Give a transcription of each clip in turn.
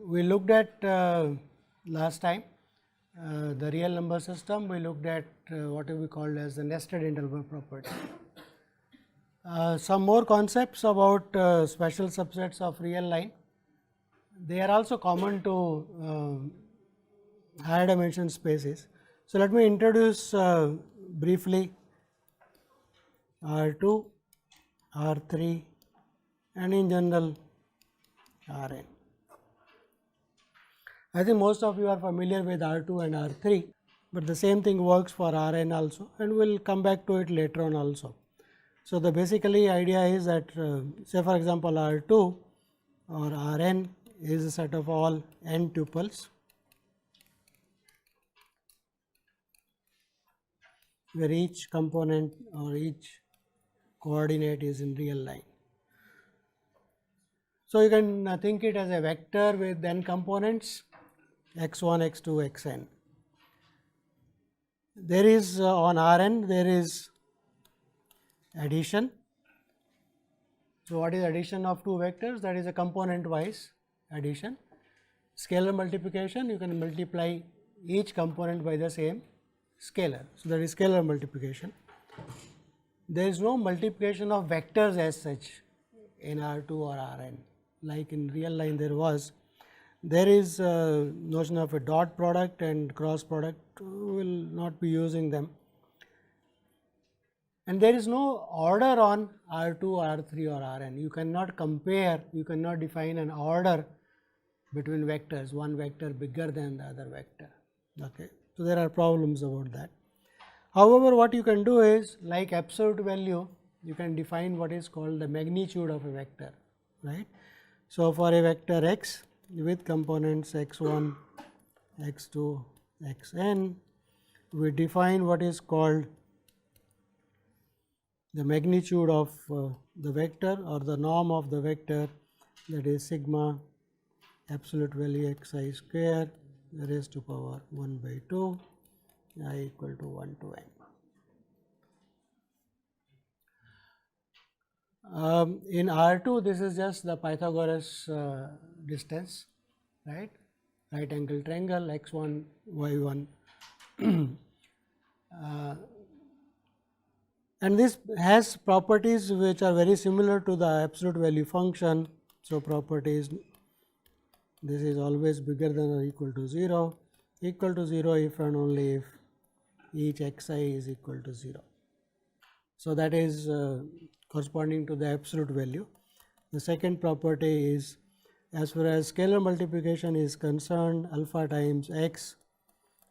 we looked at last time the real number system. We looked at what we called as the nested interval property. Some more concepts about special subsets of real line. They are also common to higher dimension spaces. So, let me introduce briefly R 2, R 3 and in general R n. I think most of you are familiar with R 2 and R 3, but the same thing works for R n also, and we will come back to it later on also. So, the basically idea is that say for example, R 2 or R n is a set of all n tuples where each component or each coordinate is in real line. So, you can think it as a vector with n components x 1, x 2, x n. There is on R n there is addition. So, what is addition of two vectors? That is a component wise addition. Scalar multiplication, you can multiply each component by the same scalar. So, that is scalar multiplication. There is no multiplication of vectors as such in R 2 or R n, like in real line there was. There is a notion of a dot product and cross product, we will not be using them. And there is no order on R 2, R 3 or R n. You cannot compare, you cannot define an order between vectors, one vector bigger than the other vector. Okay. So, there are problems about that. However, what you can do is like absolute value, you can define what is called the magnitude of a vector, right. So, for a vector x with components x 1, x 2, x n, we define what is called the magnitude of the vector or the norm of the vector, that is sigma absolute value x I square raised to power 1 by 2 I equal to 1 to n. In R 2 this is just the Pythagoras distance, right angle triangle x 1 y 1 and this has properties which are very similar to the absolute value function. So, properties, this is always bigger than or equal to 0 if and only if each x I is equal to 0. So, that is corresponding to the absolute value. The second property is as far as scalar multiplication is concerned, alpha times x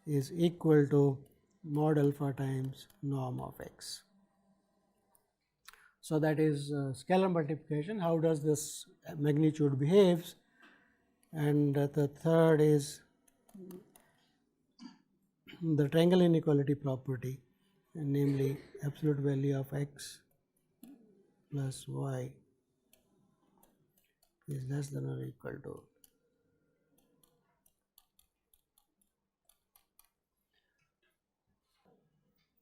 is equal to mod alpha times norm of x. So, that is scalar multiplication, how does this magnitude behaves, and the third is the triangle inequality property, and namely absolute value of x plus y is less than or equal to .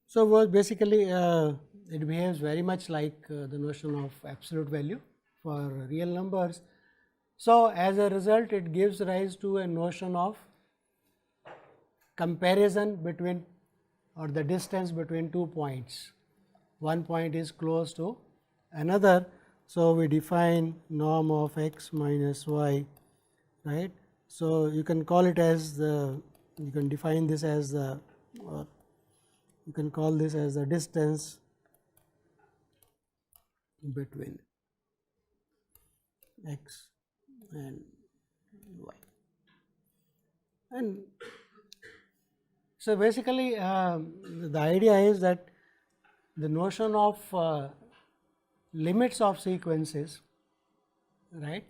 So, basically it behaves very much like the notion of absolute value for real numbers. So, as a result it gives rise to a notion of comparison between or the distance between 2 points. One point is close to another. So, we define norm of x minus y, right. So, you can call it as the, you can define this as the, you can call this as the distance between x and y. And so, basically the idea is that the notion of limits of sequences, right,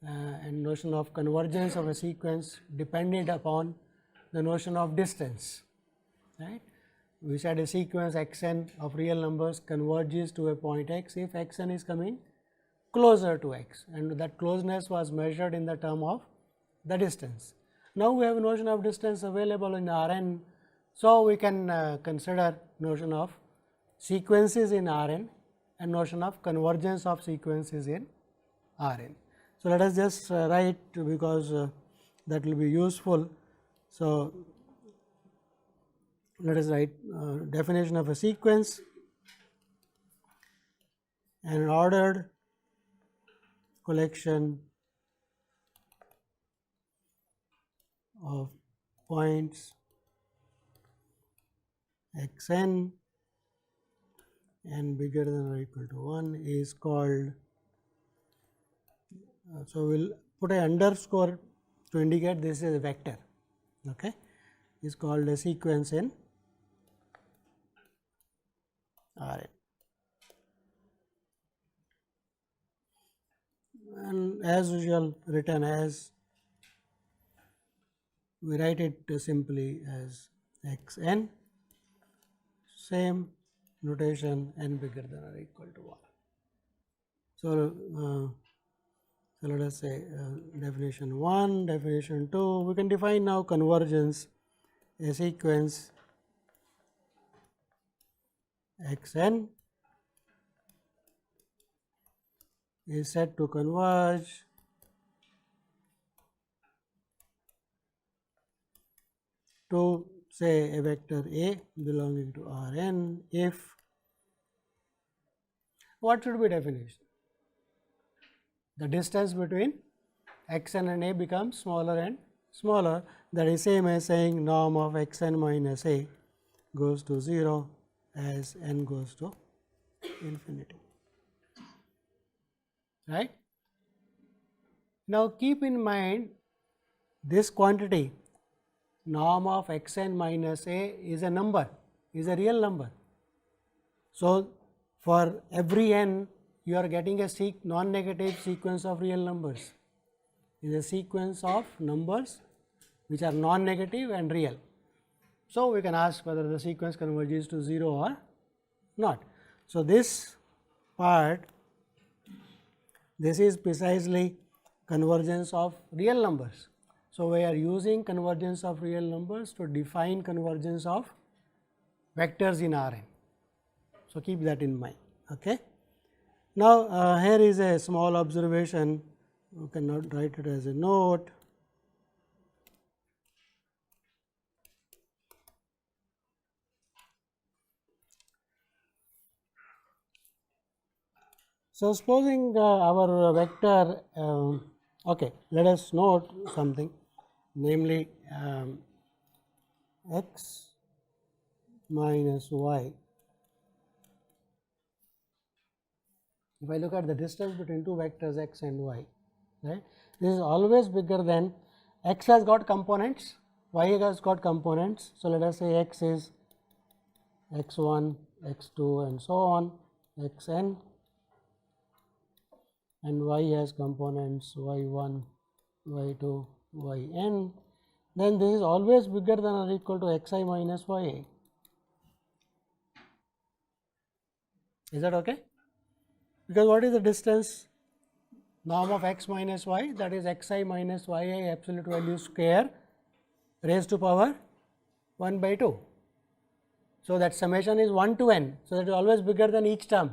and notion of convergence of a sequence depended upon the notion of distance, right. We said a sequence x n of real numbers converges to a point x if x n is coming closer to x, and that closeness was measured in the term of the distance. Now, we have a notion of distance available in R n. So, we can consider notion of sequences in R n and notion of convergence of sequences in R n. So, let us just write, because that will be useful. So, let us write definition of a sequence: an ordered collection of points x n bigger than or equal to 1 is called, so we will put a underscore to indicate this is a vector, okay, is called a sequence in R n. And as usual, written as, we write it simply as x n, same notation, n bigger than or equal to 1. So, so let us say definition 1, definition 2, we can define now convergence: a sequence x n is said to converge to, say, a vector A belonging to R n if, what should be definition? The distance between x n and A becomes smaller and smaller, that is same as saying norm of x n minus A goes to 0 as n goes to infinity, right. Now, keep in mind this quantity norm of x n minus A is a number, is a real number. So, for every n you are getting a non-negative sequence of real numbers, is a sequence of numbers which are non-negative and real. So, we can ask whether the sequence converges to 0 or not. So, this part, this is precisely convergence of real numbers. So, we are using convergence of real numbers to define convergence of vectors in R n. So, keep that in mind. Okay. Now, here is a small observation, you cannot write it as a note. So, supposing our vector, okay, let us note something, namely x minus y. If I look at the distance between two vectors x and y, right, this is always bigger than, x has got components, y has got components. So, let us say x is x 1, x 2 and so on, x n, and y has components y 1, y 2, y n, then this is always bigger than or equal to x I minus y a. Is that okay? Because what is the distance norm of x minus y, that is x I minus y I absolute value square raised to power 1 by 2. So, that summation is 1 to n. So, that is always bigger than each term,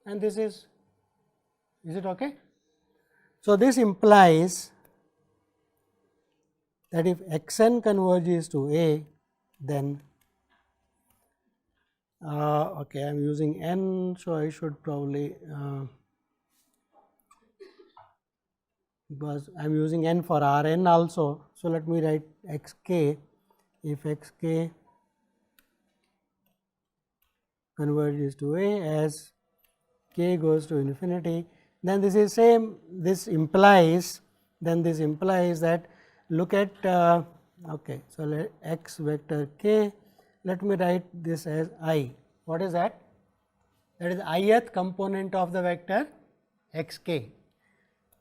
and this is it okay? So, this implies that if x n converges to A, then okay, I am using n. So, I should probably because I am using n for R n also. So, let me write x k, if x k converges to A as k goes to infinity, then this is same, this implies, then this implies that, look at okay, so let x vector k, let me write this as I. What is that? That is ith component of the vector x k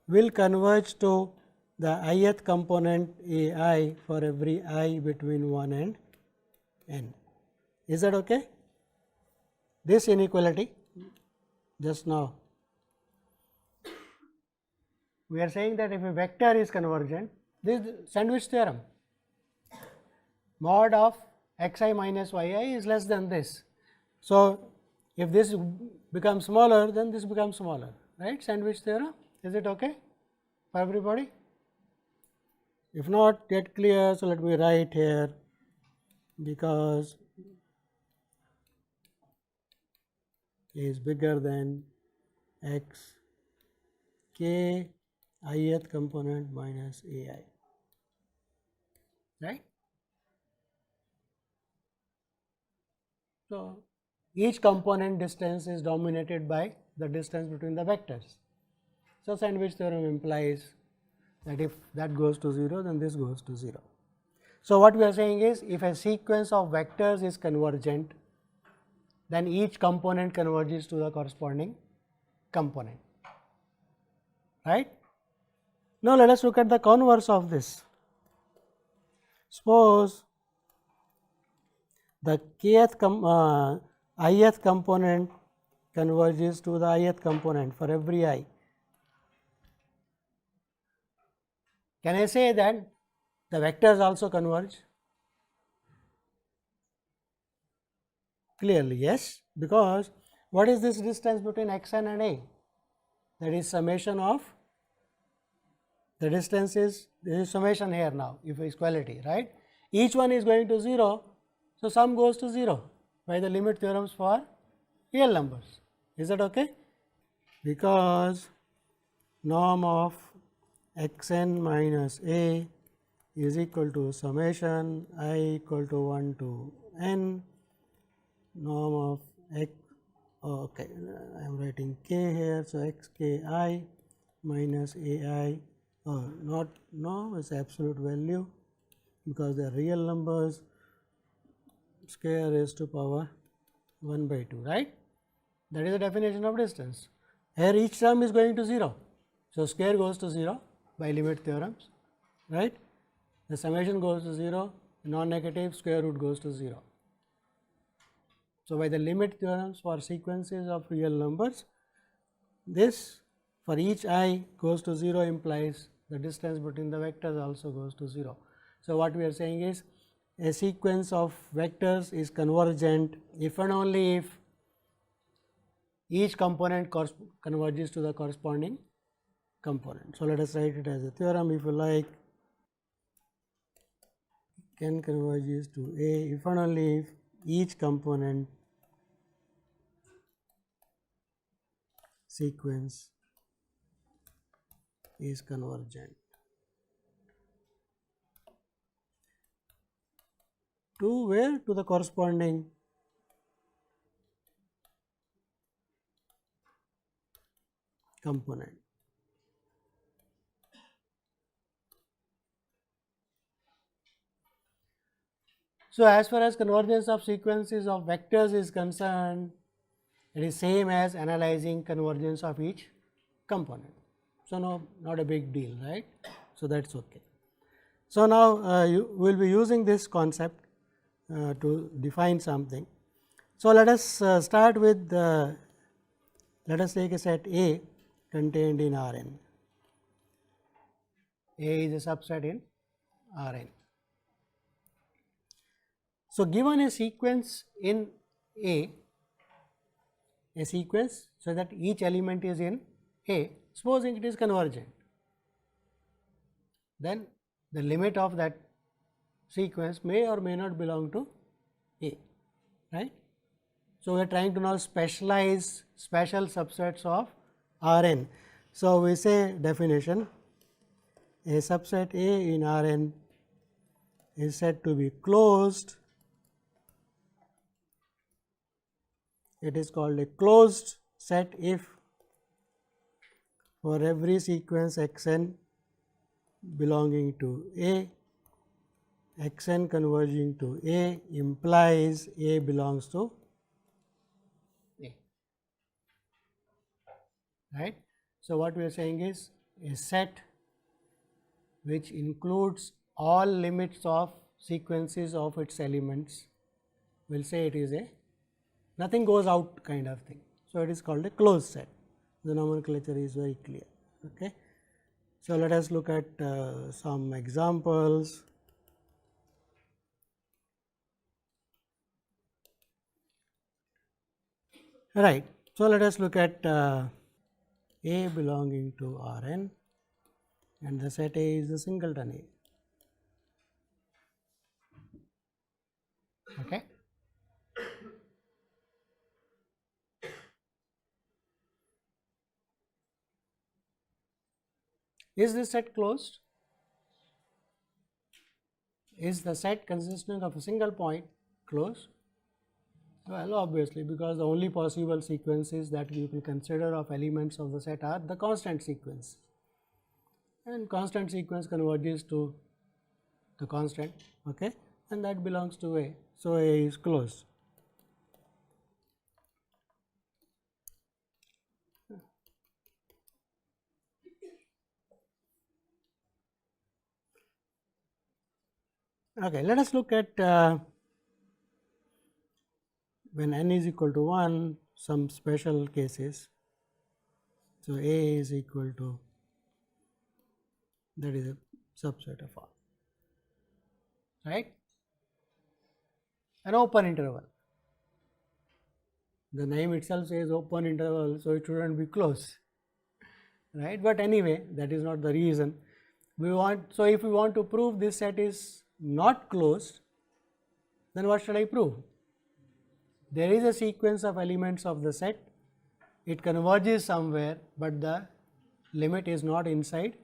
will converge to the ith component a I for every I between 1 and n. Is that okay? This inequality just now, we are saying that if a vector is convergent, this is sandwich theorem, mod of x I minus y I is less than this. So, if this becomes smaller, then this becomes smaller, right, sandwich theorem. Is it okay? for everybody? If not yet clear, so let me write here, because is bigger than x k ith component minus a I, right. So, each component distance is dominated by the distance between the vectors. So, sandwich theorem implies that if that goes to 0, then this goes to 0. So, what we are saying is, if a sequence of vectors is convergent, then each component converges to the corresponding component, right. Now, let us look at the converse of this. Suppose the ith component converges to the ith component for every I. Can I say that the vectors also converge? Clearly, yes, because what is this distance between x n and a? That is summation of the distances, there is summation here now, if equality, right. Each one is going to 0, so sum goes to 0 by the limit theorems for real numbers. Is that okay? Because norm of x n minus a is equal to summation I equal to 1 to n norm of x, okay, I am writing k here. So, x k I minus a I, not no, is absolute value, because they are real numbers, square raised to power 1 by 2, right. That is the definition of distance. Here each term is going to 0. So, square goes to 0 by limit theorems, right. The summation goes to 0, non-negative square root goes to 0. So, by the limit theorems for sequences of real numbers, this for each I goes to 0 implies the distance between the vectors also goes to 0. So, what we are saying is a sequence of vectors is convergent if and only if each component converges to the corresponding component. So, let us write it as a theorem, if you like. Can converges to A if and only if each component sequence is convergent to where? To the corresponding component. So, as far as convergence of sequences of vectors is concerned, it is same as analyzing convergence of each component. So, no, not a big deal, right. So, that is okay. So, now you will be using this concept to define something. So, let us start with let us take a set A contained in R n. A is a subset in R n. So, given a sequence in A sequence, so that each element is in A, supposing it is convergent, then the limit of that sequence may or may not belong to A, right. So, we are trying to now specialize special subsets of R n. So, we say definition, a subset A in R n is said to be closed. It is called a closed set if for every sequence x n belonging to A, x n converging to A implies A belongs to A, right. So, what we are saying is a set which includes all limits of sequences of its elements, we will say it is a nothing goes out kind of thing. So, it is called a closed set. The nomenclature is very clear. Okay. So, let us look at some examples. Right. So, let us look at A belonging to R n. and the set A is the singleton A. Okay. Is this set closed? Is the set consisting of a single point closed? Well, obviously, because the only possible sequences that you can consider of elements of the set are the constant sequence, and constant sequence converges to the constant, okay, and that belongs to A. So, A is closed. Okay, let us look at when n is equal to 1 some special cases. So, A is equal to, that is a subset of R, right, an open interval. The name itself says open interval, so it shouldn't be closed, right, but anyway that is not the reason we want. So, if we want to prove this set is not closed, then what should I prove? There is a sequence of elements of the set, it converges somewhere, but the limit is not inside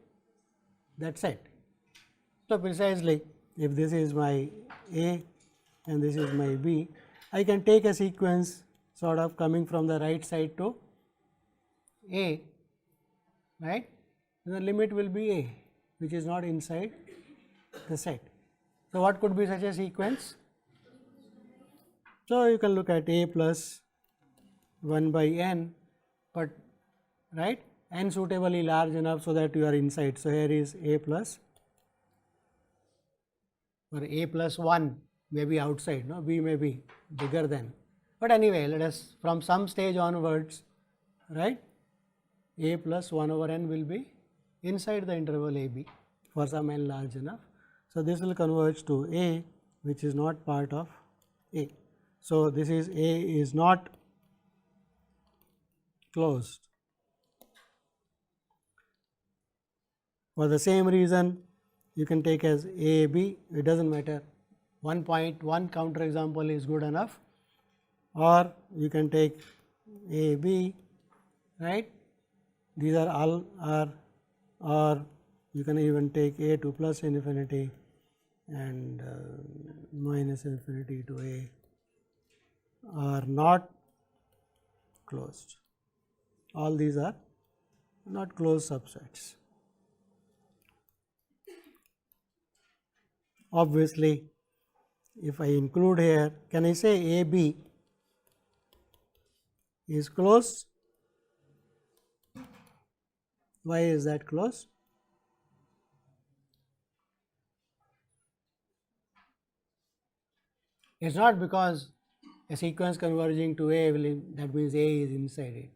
that set. So, precisely if this is my A and this is my B, I can take a sequence sort of coming from the right side to A, right, and the limit will be A, which is not inside the set. So, what could be such a sequence? So, you can look at A plus 1 by n, but right, n suitably large enough so that you are inside. So, here is A plus or A plus 1 may be outside, no, B may be bigger than, but anyway let us from some stage onwards, right, A plus 1 over n will be inside the interval A B for some n large enough. So, this will converge to A, which is not part of A. So, this is A is not closed. For the same reason, you can take as A B, it does not matter, 1.1 counterexample is good enough, or you can take A B, right, these are all are, or you can even take A to plus infinity and minus infinity to A are not closed. All these are not closed subsets. Obviously, if I include here, can I say A B is closed? Why is that closed? It is not because a sequence converging to A will, that means A is inside it.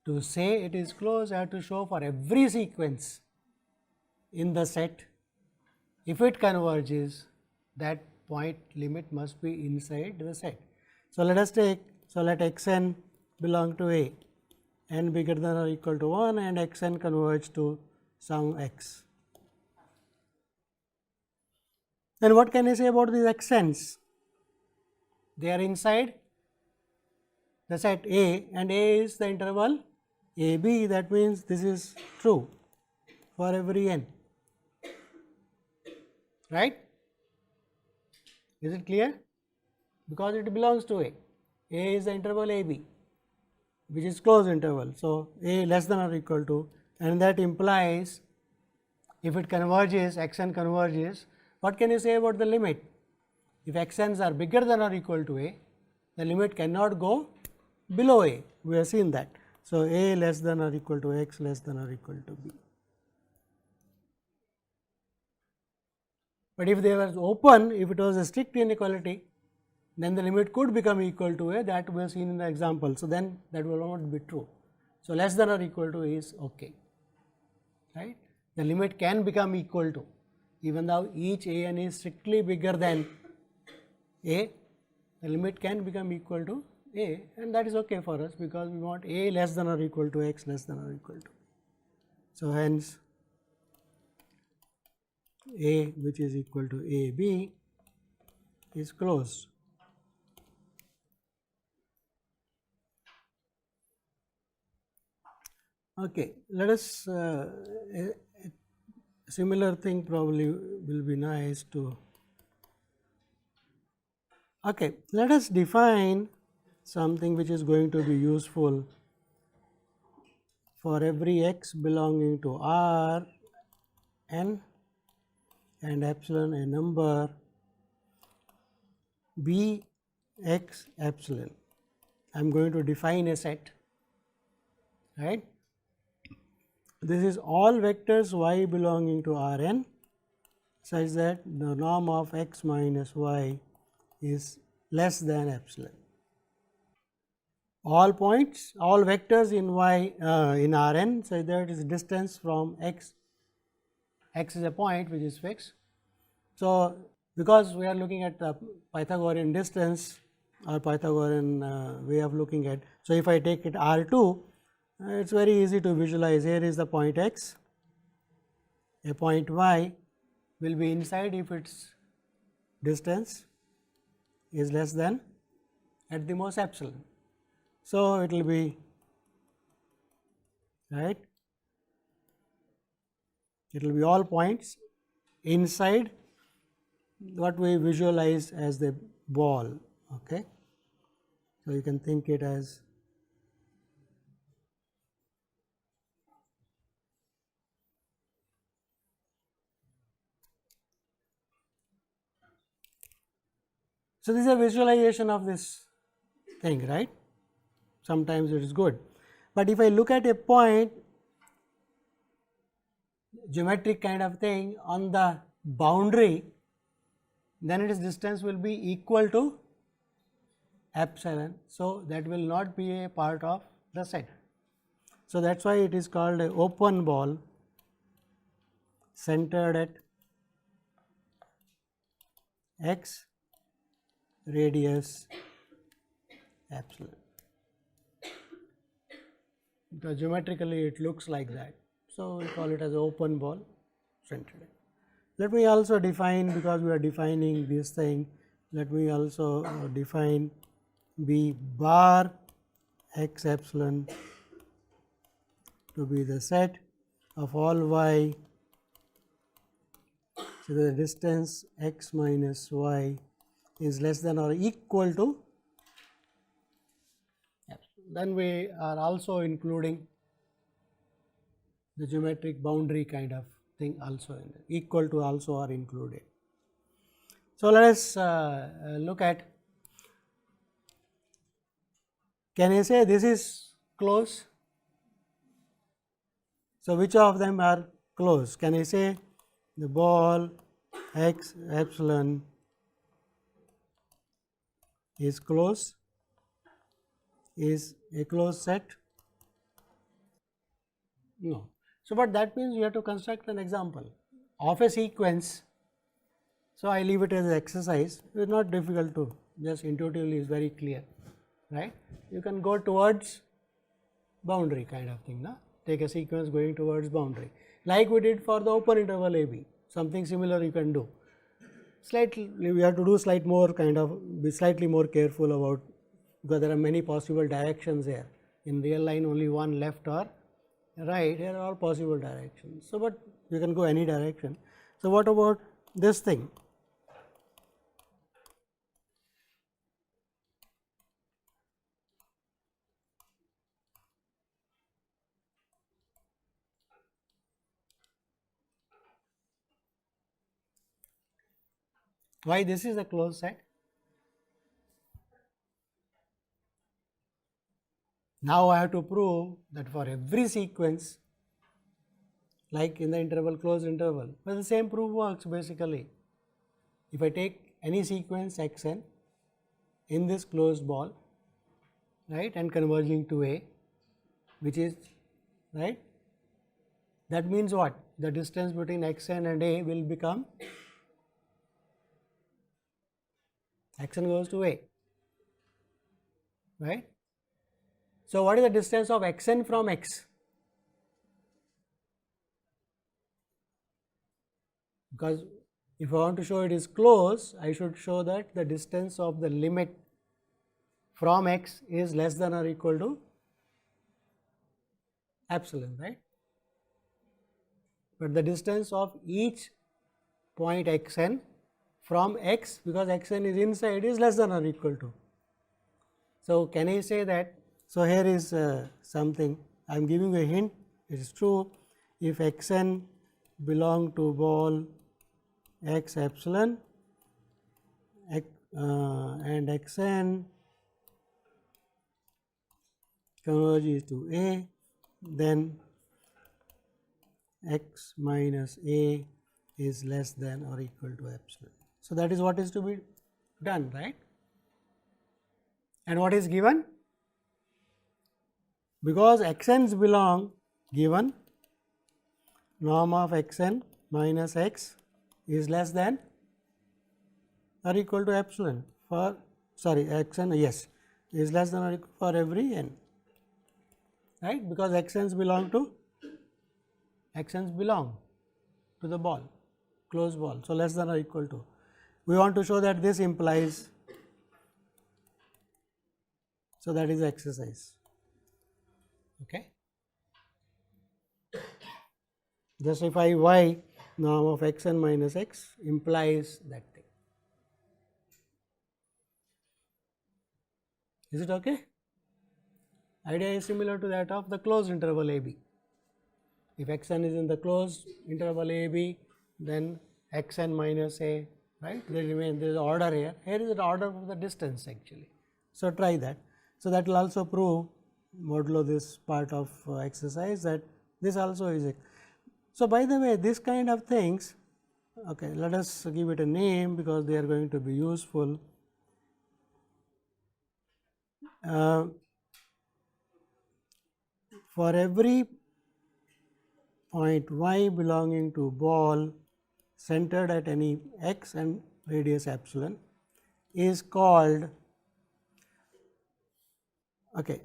To say it is closed, I have to show for every sequence in the set, if it converges, that point limit must be inside the set. So, let us take, so let x n belong to A, n bigger than or equal to 1 and x n converge to some x. Then what can I say about these x n's? They are inside the set A and A is the interval A B, that means this is true for every n, right. Is it clear? Because it belongs to A. A is the interval A B, which is closed interval. So, A less than or equal to, and that implies if it converges, x n converges, what can you say about the limit? If x n's are bigger than or equal to A, the limit cannot go below A, we have seen that. So, A less than or equal to x less than or equal to B. But if they were open, if it was a strict inequality, then the limit could become equal to A, that we have seen in the example. So, then that will not be true. So, less than or equal to is okay, right. The limit can become equal to, even though each A n is strictly bigger than A, the limit can become equal to A, and that is okay for us, because we want A less than or equal to x less than or equal to. So, hence A which is equal to AB is closed. Okay, let us a similar thing probably will be nice to. Okay, let us define something which is going to be useful for every x belonging to R n and epsilon a number b x epsilon. I am going to define a set, right. This is all vectors y belonging to R n such that the norm of x minus y is less than epsilon. All points, all vectors in y in R n such that is distance from x, x is a point which is fixed. So, because we are looking at the Pythagorean distance or Pythagorean way of looking at. So, if I take it R 2, it is very easy to visualize. Here is the point x, a point y will be inside if its distance is less than at the most epsilon. So, it will be right, it will be all points inside what we visualize as the ball. Okay. So, you can think it as so, this is a visualization of this thing, right. Sometimes it is good, but if I look at a point geometric kind of thing on the boundary, then its distance will be equal to epsilon. So, that will not be a part of the set. So, that is why it is called an open ball centered at x radius epsilon. Because geometrically it looks like that. So, we call it as open ball centered. Let me also define, because we are defining this thing, let me also define B bar x epsilon to be the set of all y. So, the distance x minus y is less than or equal to epsilon. Then we are also including the geometric boundary kind of thing also in it. Equal to also are included. So, let us look at, can I say this is close? So, which of them are close? Can I say the ball x epsilon is close, is a closed set? No. So, but that means you have to construct an example of a sequence. So, I leave it as an exercise. It is not difficult to, just intuitively is very clear, right. You can go towards boundary kind of thing, na? Take a sequence going towards boundary, like we did for the open interval a b, something similar you can do. Slightly we have to do slightly more kind of, be slightly more careful about, because there are many possible directions here. In real line only one left or right, here are all possible directions. So, but you can go any direction. So, what about this thing? Why this is a closed set? Now, I have to prove that for every sequence, like in the interval closed interval, but the same proof works basically. If I take any sequence x n in this closed ball, right, and converging to A, which is right, that means what? The distance between x n and A will become, x n goes to A, right. So, what is the distance of x n from x? because if I want to show it is closed, I should show that the distance of the limit from x is less than or equal to epsilon, right. But the distance of each point x n from x, because x n is inside, is less than or equal to. So, can I say that? So, here is something I am giving a hint, it is true if x n belong to ball x epsilon and x n converges to A, then x minus A is less than or equal to epsilon. So, that is what is to be done, right. And what is given? Because x n's belong given norm of x n minus x is less than or equal to epsilon for x n, yes, is less than or equal for every n, right, because x n's belong to the ball, closed ball. So, less than or equal to, we want to show that this implies, so that is the exercise. Okay. Justify why norm of x n minus x implies that thing. Is it okay? Idea is similar to that of the closed interval a b. If x n is in the closed interval a b, then x n minus a, right, there is order here. Here is the order of the distance actually. So, try that. So, that will also prove modulo this part of exercise, that this also is a. So, by the way, this kind of things, okay, let us give it a name because they are going to be useful. For every point y belonging to ball centered at any x and radius epsilon is called, okay,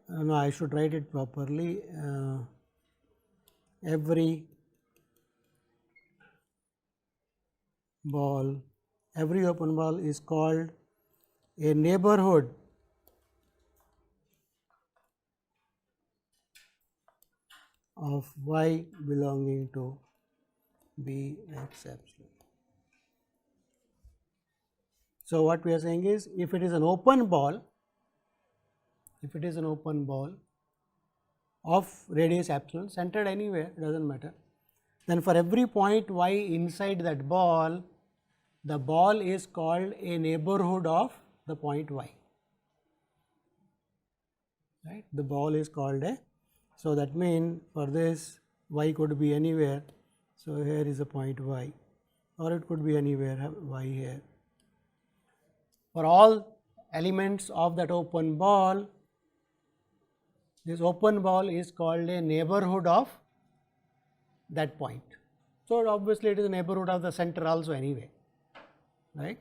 no, I should write it properly. Every open ball is called a neighborhood of y belonging to b x epsilon. So, what we are saying is, if it is an open ball, of radius epsilon centered anywhere, does not matter, then for every point y inside that ball, the ball is called a neighborhood of the point y, right. The ball is called a, so that means for this y could be anywhere. So, here is a point y, or it could be anywhere y here. For all elements of that open ball, this open ball is called a neighborhood of that point. So, obviously, it is a neighborhood of the center also anyway, right.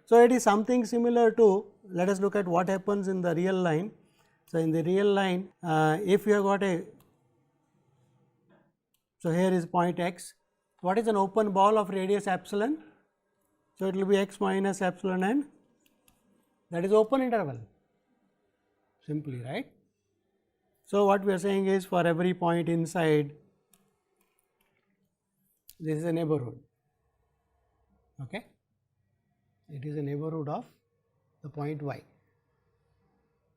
So, it is something similar to, let us look at what happens in the real line. So, in the real line, if you have got a, so here is point x, what is an open ball of radius epsilon? So, it will be x minus epsilon n, that is open interval simply, right. So, what we are saying is, for every point inside, this is a neighborhood, okay. It is a neighborhood of the point y,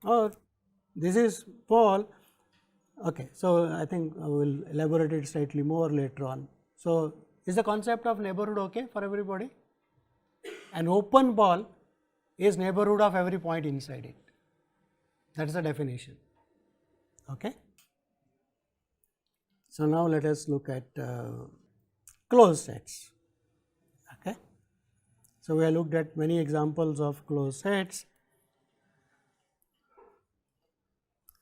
or this is ball, okay. So, I think I will elaborate it slightly more later on. So, is the concept of neighborhood okay for everybody? An open ball is neighborhood of every point inside it, that is the definition, okay. So, now let us look at closed sets, okay. So, we have looked at many examples of closed sets.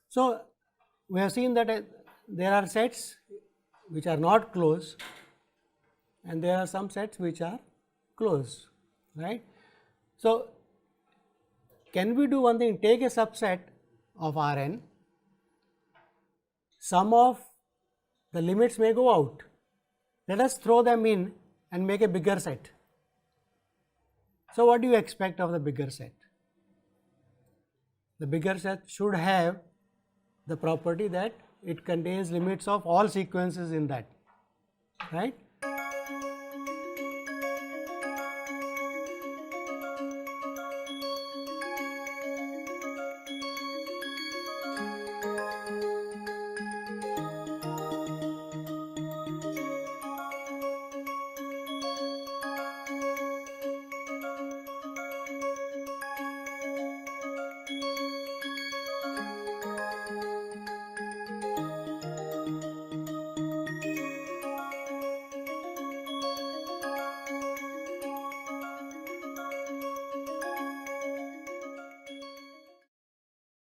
So, we have seen that there are sets which are not closed and there are some sets which are closed, right. So, can we do one thing, take a subset of R n, some of the limits may go out, let us throw them in and make a bigger set. So, what do you expect of the bigger set? The bigger set should have the property that it contains limits of all sequences in that, right?